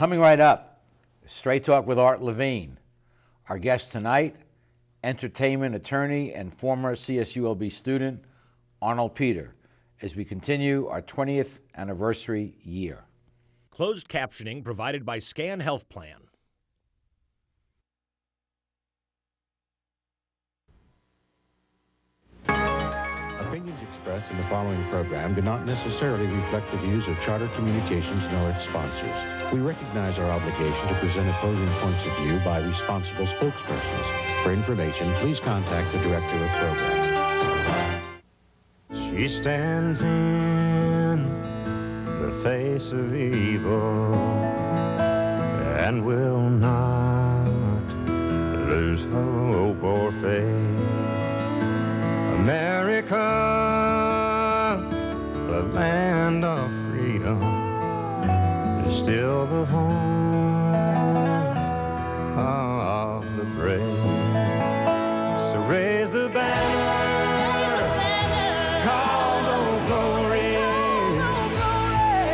Coming right up, Straight Talk with Art Levine. Our guest tonight, entertainment attorney and former CSULB student, Arnold Peter, as we continue our 20th anniversary year. Closed captioning provided by Scan Health Plan. Opinions expressed in the following program do not necessarily reflect the views of Charter Communications nor its sponsors. We recognize our obligation to present opposing points of view by responsible spokespersons. For information, please contact the director of program. She stands in the face of evil and will not lose hope or faith. America, the land of freedom, is still the home of the brave. So raise the banner, call no glory.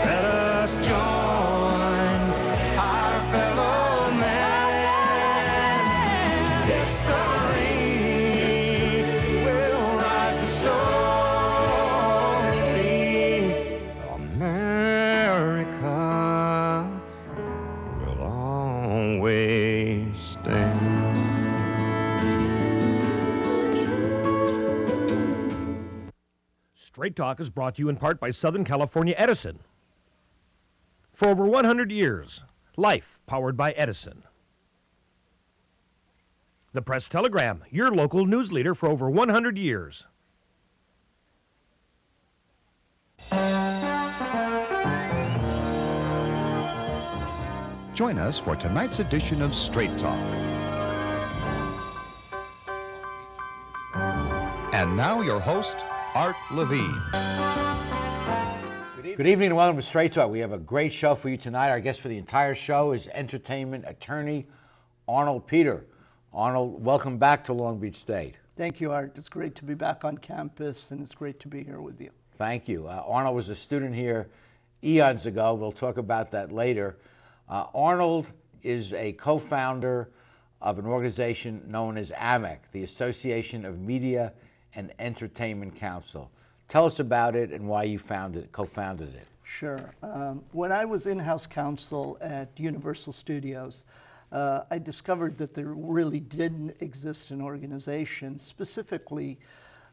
Let us join our fellow man. History will write the story. America will always stand. Straight Talk is brought to you in part by Southern California Edison. For over 100 years, life powered by Edison. The Press Telegram, your local news leader for over 100 years. Join us for tonight's edition of Straight Talk. And now your host, Art Levine. Good evening and welcome to Straight Talk. We have a great show for you tonight. Our guest for the entire show is entertainment attorney Arnold Peter. Arnold, welcome back to Long Beach State. Thank you, Art. It's great to be back on campus, and it's great to be here with you. Thank you. Arnold was a student here eons ago. We'll talk about that later. Arnold is a co-founder of an organization known as AMEC, the Association of Media and Entertainment Council. Tell us about it and why you co-founded it. Sure. When I was in-house counsel at Universal Studios, I discovered that there really didn't exist an organization specifically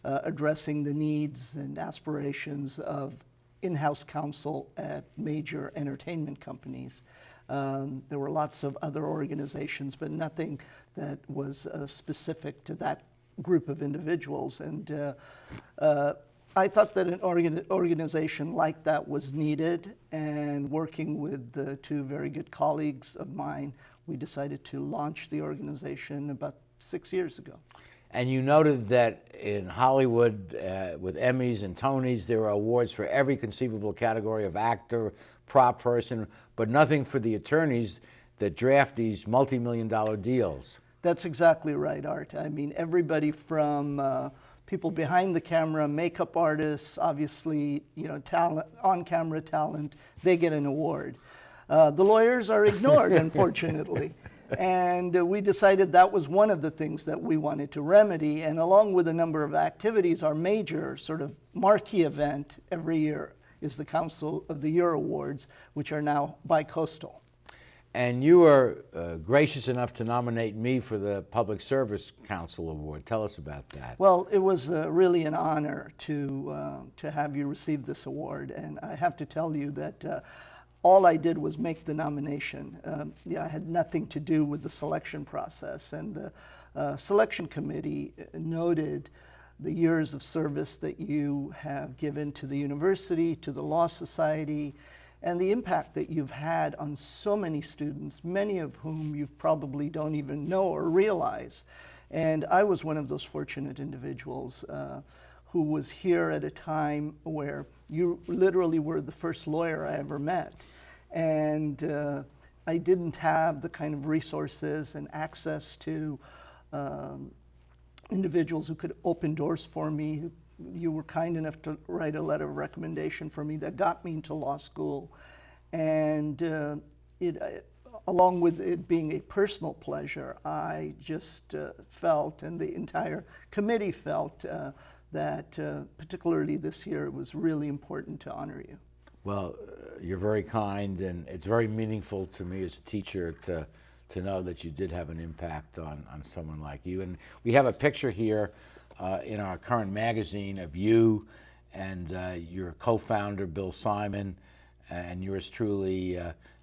addressing the needs and aspirations of in-house counsel at major entertainment companies. There were lots of other organizations, but nothing that was specific to that group of individuals. And I thought that an organization like that was needed, and working with two very good colleagues of mine, we decided to launch the organization about 6 years ago. And you noted that in Hollywood, with Emmys and Tonys, there are awards for every conceivable category of actor, prop person, but nothing for the attorneys that draft these multi-million-dollar deals. That's exactly right, Art. I mean, everybody from people behind the camera, makeup artists, obviously, talent, on-camera talent, they get an award. The lawyers are ignored, unfortunately. And we decided that was one of the things that we wanted to remedy. And along with a number of activities, our major sort of marquee event every year is the Council of the Year Awards, which are now bi-coastal. And you were gracious enough to nominate me for the Public Service Council Award. Tell us about that. Well, it was really an honor to have you receive this award. And I have to tell you that all I did was make the nomination. I had nothing to do with the selection process. And the selection committee noted the years of service that you have given to the university, to the Law Society, and the impact that you've had on so many students, many of whom you probably don't even know or realize. And I was one of those fortunate individuals who was here at a time where you literally were the first lawyer I ever met. And I didn't have the kind of resources and access to individuals who could open doors for me. You were kind enough to write a letter of recommendation for me that got me into law school. And along with it being a personal pleasure, I just felt, and the entire committee felt, that particularly this year it was really important to honor you. Well, you're very kind, and it's very meaningful to me as a teacher to know that you did have an impact on someone like you. And we have a picture here in our current magazine of you and your co-founder, Bill Simon, and yours truly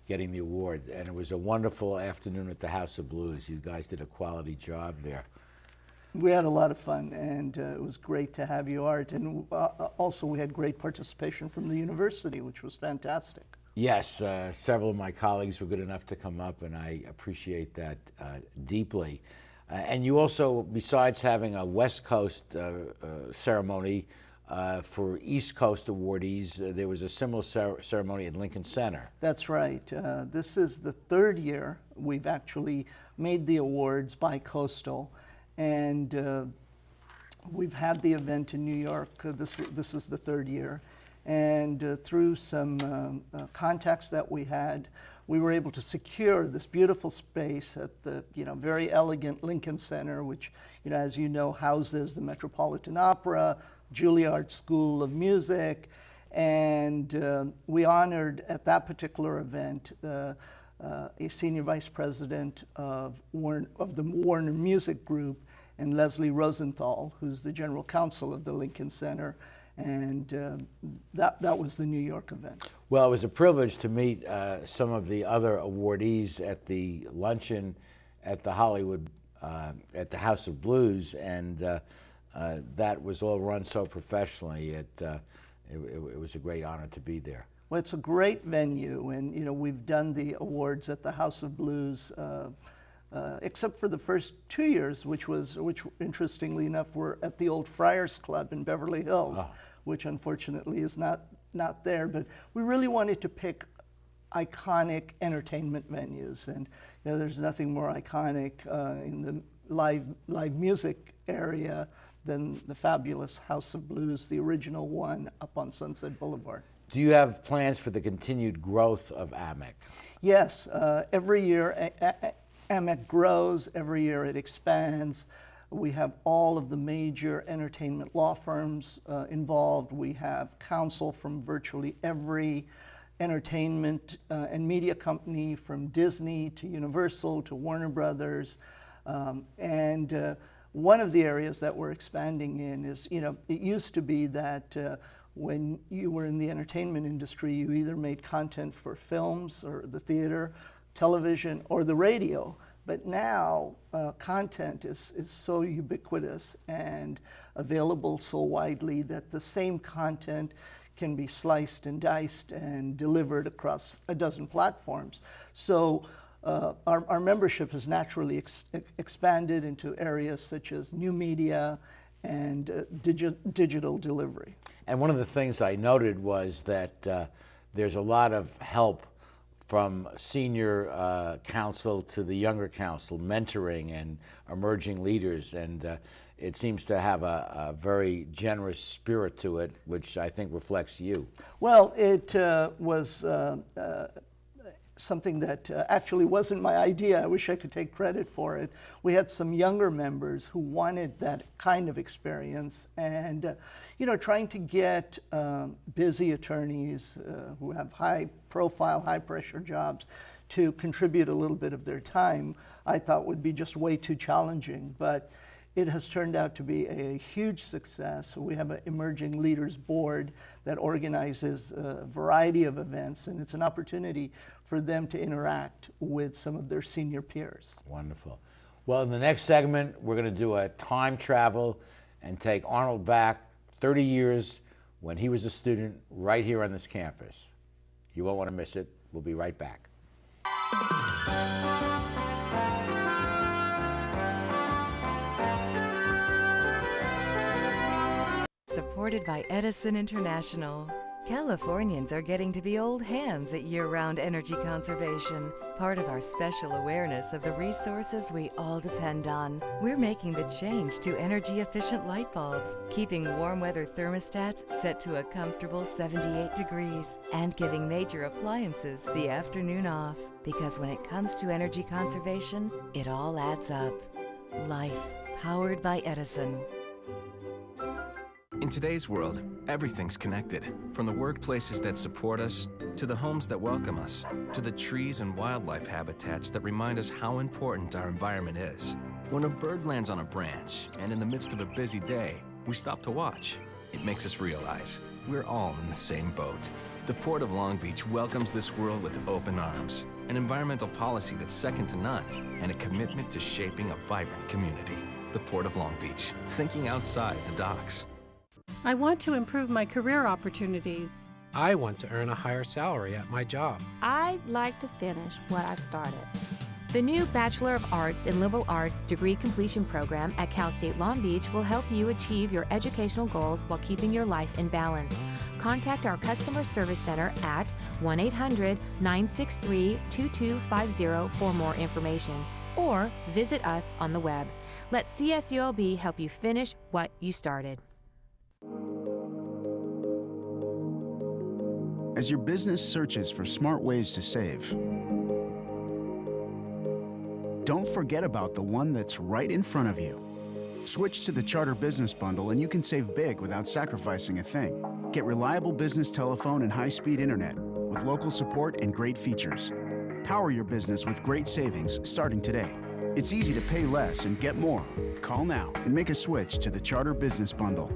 getting the award. And it was a wonderful afternoon at the House of Blues. You guys did a quality job there. We had a lot of fun, and it was great to have you, Art. And also we had great participation from the university, which was fantastic. Yes, several of my colleagues were good enough to come up, and I appreciate that deeply. And you also, besides having a West Coast ceremony for East Coast awardees, there was a similar ceremony at Lincoln Center. That's right. This is the third year we've actually made the awards bi-coastal, and we've had the event in New York. This is the third year. And through some contacts that we had, we were able to secure this beautiful space at the very elegant Lincoln Center, which as you know houses the Metropolitan Opera, Juilliard School of Music, and we honored at that particular event a senior vice president of the Warner Music Group, and Leslie Rosenthal, who's the general counsel of the Lincoln Center. And that was the New York event. Well, it was a privilege to meet some of the other awardees at the luncheon at the Hollywood, at the House of Blues, and that was all run so professionally. It was a great honor to be there. Well, it's a great venue, and we've done the awards at the House of Blues. Except for the first 2 years, which interestingly enough were at the old Friars Club in Beverly Hills, which unfortunately is not there. But we really wanted to pick iconic entertainment venues, and there's nothing more iconic in the live music area than the fabulous House of Blues, the original one up on Sunset Boulevard. Do you have plans for the continued growth of AMEC? Yes, every year. AMEC grows, every year it expands. We have all of the major entertainment law firms involved. We have counsel from virtually every entertainment and media company, from Disney to Universal to Warner Brothers. And one of the areas that we're expanding in is, it used to be that when you were in the entertainment industry, you either made content for films or the theater, television, or the radio. But now content is so ubiquitous and available so widely that the same content can be sliced and diced and delivered across a dozen platforms. So our membership has naturally expanded into areas such as new media and digital delivery. And one of the things I noted was that there's a lot of help from senior counsel to the younger counsel, mentoring and emerging leaders, and it seems to have a very generous spirit to it, which I think reflects you. Well, it was something that actually wasn't my idea. I wish I could take credit for it. We had some younger members who wanted that kind of experience, and trying to get busy attorneys who have high-profile, high-pressure jobs to contribute a little bit of their time, I thought would be just way too challenging. But it has turned out to be a huge success. We have an Emerging Leaders Board that organizes a variety of events, and it's an opportunity for them to interact with some of their senior peers. Wonderful. Well, in the next segment, we're going to do a time travel and take Arnold back 30 years when he was a student right here on this campus. You won't want to miss it. We'll be right back. Supported by Edison International. Californians are getting to be old hands at year-round energy conservation, part of our special awareness of the resources we all depend on. We're making the change to energy-efficient light bulbs, keeping warm weather thermostats set to a comfortable 78 degrees, and giving major appliances the afternoon off. Because when it comes to energy conservation, it all adds up. Life, powered by Edison. In today's world, everything's connected. From the workplaces that support us, to the homes that welcome us, to the trees and wildlife habitats that remind us how important our environment is. When a bird lands on a branch, and in the midst of a busy day, we stop to watch, it makes us realize we're all in the same boat. The Port of Long Beach welcomes this world with open arms, an environmental policy that's second to none, and a commitment to shaping a vibrant community. The Port of Long Beach, thinking outside the docks. I want to improve my career opportunities. I want to earn a higher salary at my job. I'd like to finish what I started. The new Bachelor of Arts in Liberal Arts degree completion program at Cal State Long Beach will help you achieve your educational goals while keeping your life in balance. Contact our customer service center at 1-800-963-2250 for more information, or visit us on the web. Let CSULB help you finish what you started. As your business searches for smart ways to save, don't forget about the one that's right in front of you. Switch to the Charter Business Bundle and you can save big without sacrificing a thing. Get reliable business telephone and high-speed internet with local support and great features. Power your business with great savings starting today. It's easy to pay less and get more. Call now and make a switch to the Charter Business Bundle.